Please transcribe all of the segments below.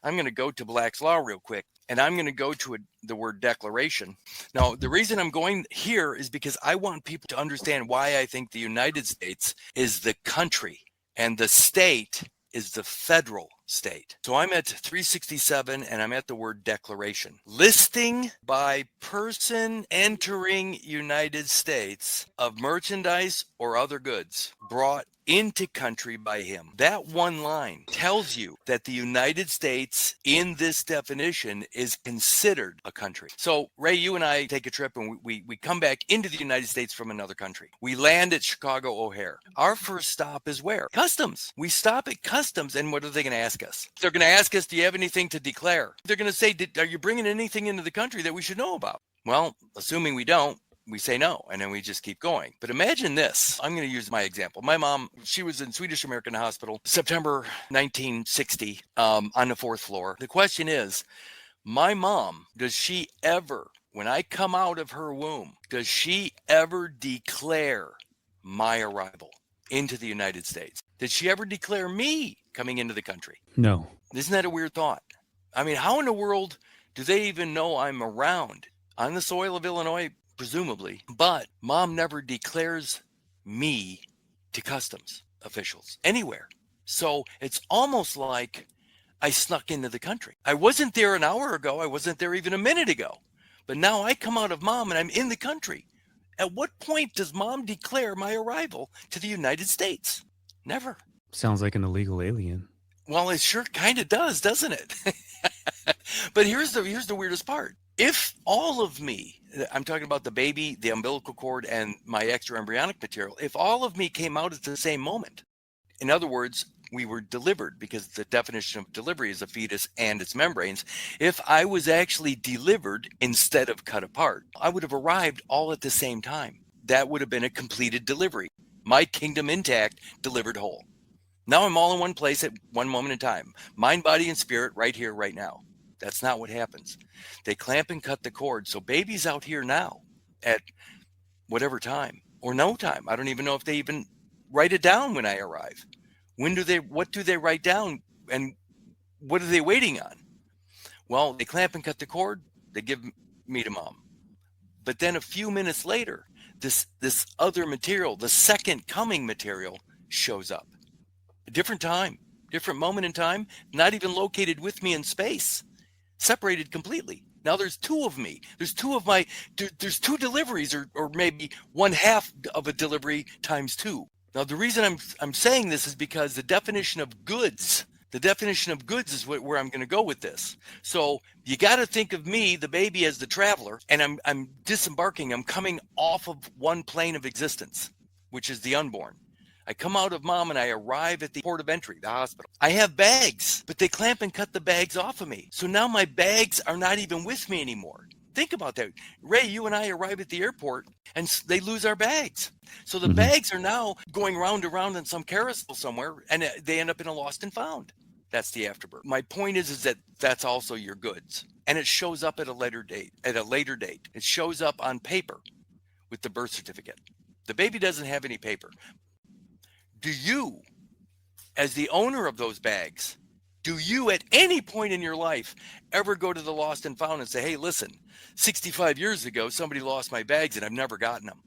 I'm going to go to Black's Law real quick, and I'm going to go to the word declaration. Now, the reason I'm going here is because I want people to understand why I think the United States is the country and the state is the federal state. So I'm at 367 and I'm at the word declaration. Listing by person entering United States of merchandise or other goods brought into country by him. That one line tells you that the United States in this definition is considered a country. So Ray, you and I take a trip and we come back into the United States from another country. We land at Chicago O'Hare. Our first stop is where? Customs. We stop at customs, and what are they going to ask us? They're going to ask us, do you have anything to declare? They're going to say, are you bringing anything into the country that we should know about? Well, assuming we don't, we say no, and then we just keep going. But imagine this. I'm going to use my example. My mom, she was in Swedish American Hospital, September 1960, on the 4th floor. The question is, my mom, does she ever, when I come out of her womb, does she ever declare my arrival into the United States? Did she ever declare me coming into the country? No. Isn't that a weird thought? I mean, how in the world do they even know I'm around on the soil of Illinois? Presumably, but mom never declares me to customs officials anywhere. So it's almost like I snuck into the country. I wasn't there an hour ago. I wasn't there even a minute ago. But now I come out of mom and I'm in the country. At what point does mom declare my arrival to the United States? Never. Sounds like an illegal alien. Well, it sure kind of does, doesn't it? But here's the weirdest part. If all of me, I'm talking about the baby, the umbilical cord, and my extra embryonic material, if all of me came out at the same moment, in other words, we were delivered, because the definition of delivery is a fetus and its membranes. If I was actually delivered instead of cut apart, I would have arrived all at the same time. That would have been a completed delivery. My kingdom intact, delivered whole. Now I'm all in one place at one moment in time. Mind, body, and spirit right here, right now. That's not what happens. They clamp and cut the cord. So baby's out here now at whatever time or no time. I don't even know if they even write it down when I arrive. What do they write down, and what are they waiting on? Well, they clamp and cut the cord. They give me to mom. But then a few minutes later, this other material, the second coming material, shows up. A different time, different moment in time, not even located with me in space. Separated completely. Now there's two of me. There's two deliveries, or maybe one half of a delivery times two. Now the reason I'm saying this is because the definition of goods is where I'm going to go with this. So you got to think of me, the baby, as the traveler, and I'm disembarking. I'm coming off of one plane of existence, which is the unborn. I come out of mom and I arrive at the port of entry, the hospital. I have bags, but they clamp and cut the bags off of me. So now my bags are not even with me anymore. Think about that. Ray, you and I arrive at the airport and they lose our bags. So the bags are now going round and round in some carousel somewhere, and they end up in a lost and found. That's the afterbirth. My point is that that's also your goods. And it shows up at a later date. It shows up on paper with the birth certificate. The baby doesn't have any paper. Do you, as the owner of those bags, do you at any point in your life ever go to the lost and found and say, hey, listen, 65 years ago, somebody lost my bags and I've never gotten them.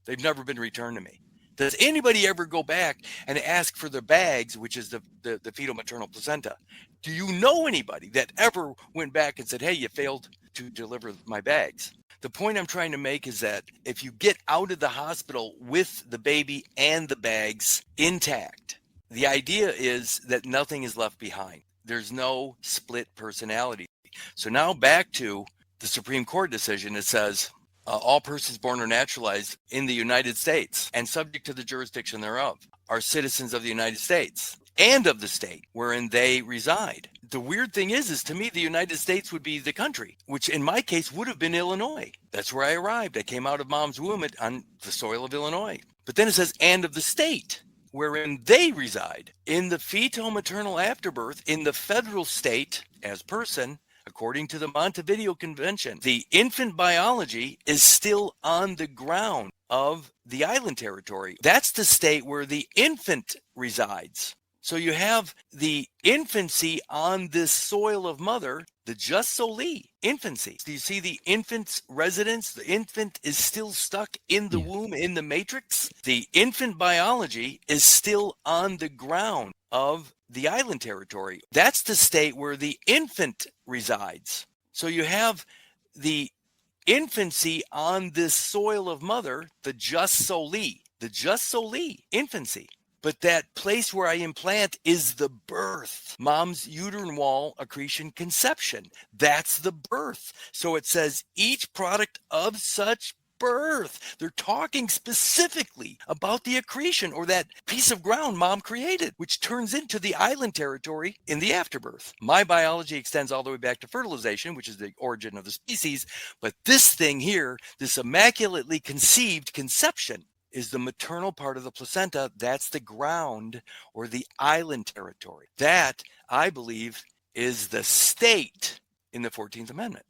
They've never been returned to me. Does anybody ever go back and ask for the bags, which is the fetal maternal placenta? Do you know anybody that ever went back and said, hey, you failed to deliver my bags? The point I'm trying to make is that if you get out of the hospital with the baby and the bags intact, the idea is that nothing is left behind. There's no split personality. So now back to the Supreme Court decision. It says all persons born or naturalized in the United States and subject to the jurisdiction thereof are citizens of the United States and of the state wherein they reside. The weird thing is to me, the United States would be the country, which in my case would have been Illinois. That's where I arrived. I came out of mom's womb on the soil of Illinois. But then it says, and of the state wherein they reside. In the fetal maternal afterbirth, in the federal state as person, according to the Montevideo Convention, the infant biology is still on the ground of the island territory. That's the state where the infant resides. So you have the infancy on this soil of mother, the just soli, infancy. Do you see the infant's residence? The infant is still stuck in the Yeah. womb, in the matrix. The infant biology is still on the ground of the island territory. That's the state where the infant resides. So you have the infancy on this soil of mother, the just soli, infancy. But that place where I implant is the birth, mom's uterine wall accretion conception. That's the birth. So it says each product of such birth. They're talking specifically about the accretion or that piece of ground mom created, which turns into the island territory in the afterbirth. My biology extends all the way back to fertilization, which is the origin of the species. But this thing here, this immaculately conceived conception, is the maternal part of the placenta. That's the ground or the island territory. That, I believe, is the state in the 14th Amendment.